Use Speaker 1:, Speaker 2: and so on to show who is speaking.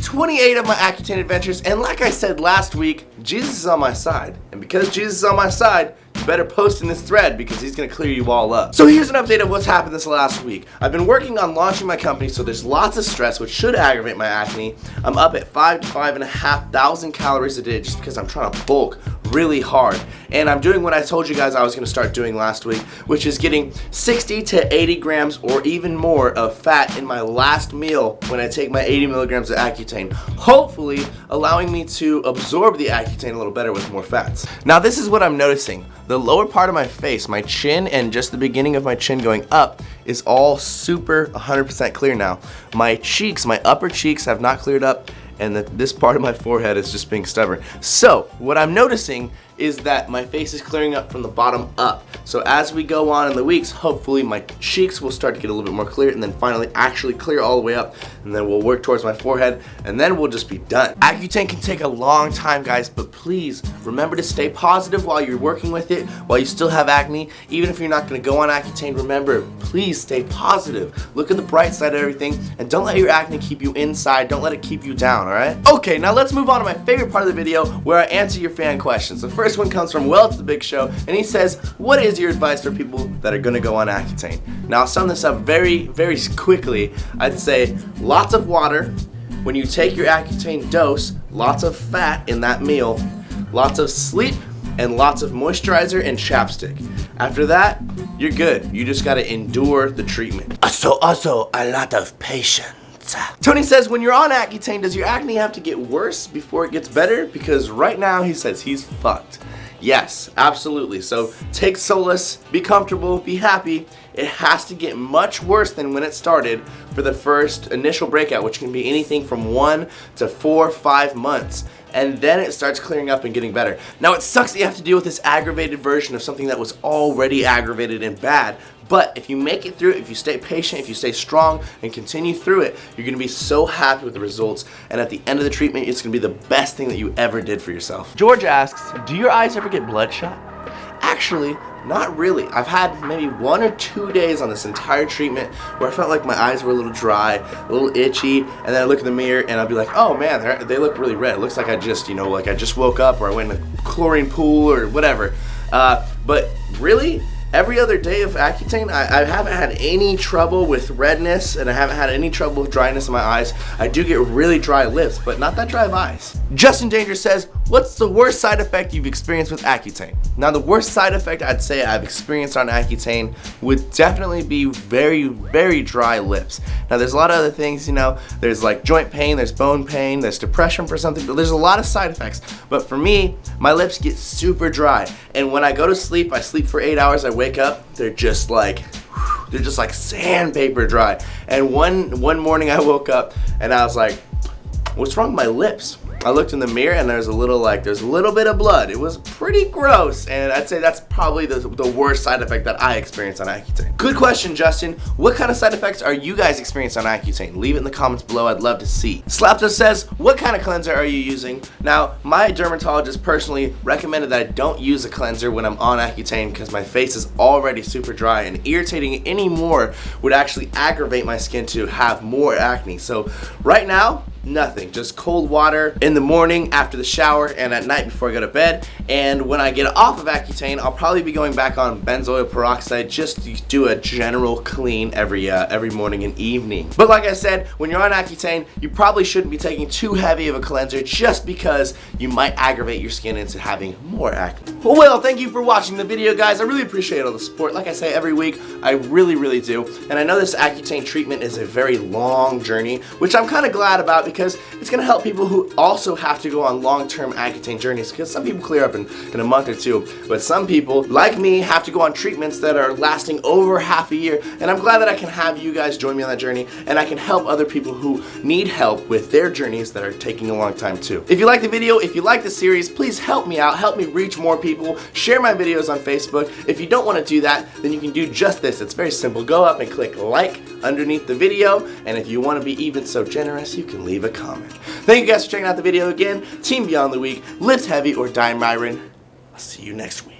Speaker 1: 28 of my Accutane adventures, and like I said last week, Jesus is on my side. And because Jesus is on my side, you better post in this thread because he's going to clear you all up. So here's an update of what's happened this last week. I've been working on launching my company, so there's lots of stress which should aggravate my acne. I'm up at 5,000 to 5,500 calories a day just because I'm trying to bulk really hard. And I'm doing what I told you guys I was going to start doing last week, which is getting 60 to 80 grams or even more of fat in my last meal when I take my 80 milligrams of Accutane, hopefully allowing me to absorb the Accutane a little better with more fats. Now this is what I'm noticing. The lower part of my face, my chin and just the beginning of my chin going up is all super 100% clear now. My cheeks, my upper cheeks have not cleared up, and this part of my forehead is just being stubborn. So what I'm noticing is that my face is clearing up from the bottom up. So as we go on in the weeks, hopefully my cheeks will start to get a little bit more clear and then finally actually clear all the way up, and then we'll work towards my forehead and then we'll just be done. Accutane can take a long time, guys, but please remember to stay positive while you're working with it, while you still have acne. Even if you're not gonna go on Accutane, remember, please stay positive. Look at the bright side of everything and don't let your acne keep you inside. Don't let it keep you down, all right? Okay, now let's move on to my favorite part of the video where I answer your fan questions. The first one comes from Well to the Big Show, and he says, what is your advice for people that are gonna go on Accutane? Now I'll sum this up very quickly. I'd say lots of water. When you take your Accutane dose, lots of fat in that meal, lots of sleep, and lots of moisturizer and chapstick. After that, you're good. You just gotta endure the treatment. Also a lot of patience. Tony says, when you're on Accutane, does your acne have to get worse before it gets better? Because right now he says he's fucked. Yes, absolutely. So take solace, be comfortable, be happy. It has to get much worse than when it started for the first initial breakout, which can be anything from 1 to 4 or 5 months. And then it starts clearing up and getting better. Now it sucks that you have to deal with this aggravated version of something that was already aggravated and bad, but if you make it through it, if you stay patient, if you stay strong and continue through it, you're gonna be so happy with the results, and at the end of the treatment, it's gonna be the best thing that you ever did for yourself. George asks, do your eyes ever get bloodshot? Actually, not really. I've had maybe 1 or 2 days on this entire treatment where I felt like my eyes were a little dry, a little itchy, and then I look in the mirror and I'll be like, oh man, they look really red. It looks like I just, like I just woke up or I went in a chlorine pool or whatever. But really, every other day of Accutane, I haven't had any trouble with redness, and I haven't had any trouble with dryness in my eyes. I do get really dry lips, but not that dry of eyes. Justin Danger says, what's the worst side effect you've experienced with Accutane? Now the worst side effect I'd say I've experienced on Accutane would definitely be very dry lips. Now there's a lot of other things, there's like joint pain, there's bone pain, there's depression for something, but there's a lot of side effects. But for me, my lips get super dry, and when I go to sleep, I sleep for 8 hours, I wake up, they're just like sandpaper dry. And one morning I woke up and I was like, what's wrong with my lips? I looked in the mirror and there's a little bit of blood. It was pretty gross, and I'd say that's probably the worst side effect that I experienced on Accutane. Good question, Justin. What kind of side effects are you guys experiencing on Accutane? Leave it in the comments below. I'd love to see. Slapto says, what kind of cleanser are you using? Now, my dermatologist personally recommended that I don't use a cleanser when I'm on Accutane because my face is already super dry, and irritating it anymore would actually aggravate my skin to have more acne. So right now, nothing, just cold water in the morning after the shower and at night before I go to bed. And when I get off of Accutane, I'll probably be going back on benzoyl peroxide just to do a general clean every morning and evening. But like I said, when you're on Accutane, you probably shouldn't be taking too heavy of a cleanser just because you might aggravate your skin into having more acne. Well, thank you for watching the video, guys. I really appreciate all the support. Like I say every week, I really do. And I know this Accutane treatment is a very long journey, which I'm kind of glad about because it's going to help people who also have to go on long-term Accutane journeys, because some people clear up in a month or two, but some people, like me, have to go on treatments that are lasting over half a year, and I'm glad that I can have you guys join me on that journey, and I can help other people who need help with their journeys that are taking a long time too. If you like the video, if you like the series, please help me out, help me reach more people, share my videos on Facebook. If you don't want to do that, then you can do just this. It's very simple. Go up and click like underneath the video, and if you want to be even so generous, you can leave a comment. Thank you guys for checking out the video again. Team Beyond the Week, lift heavy or die MIRIN. I'll see you next week.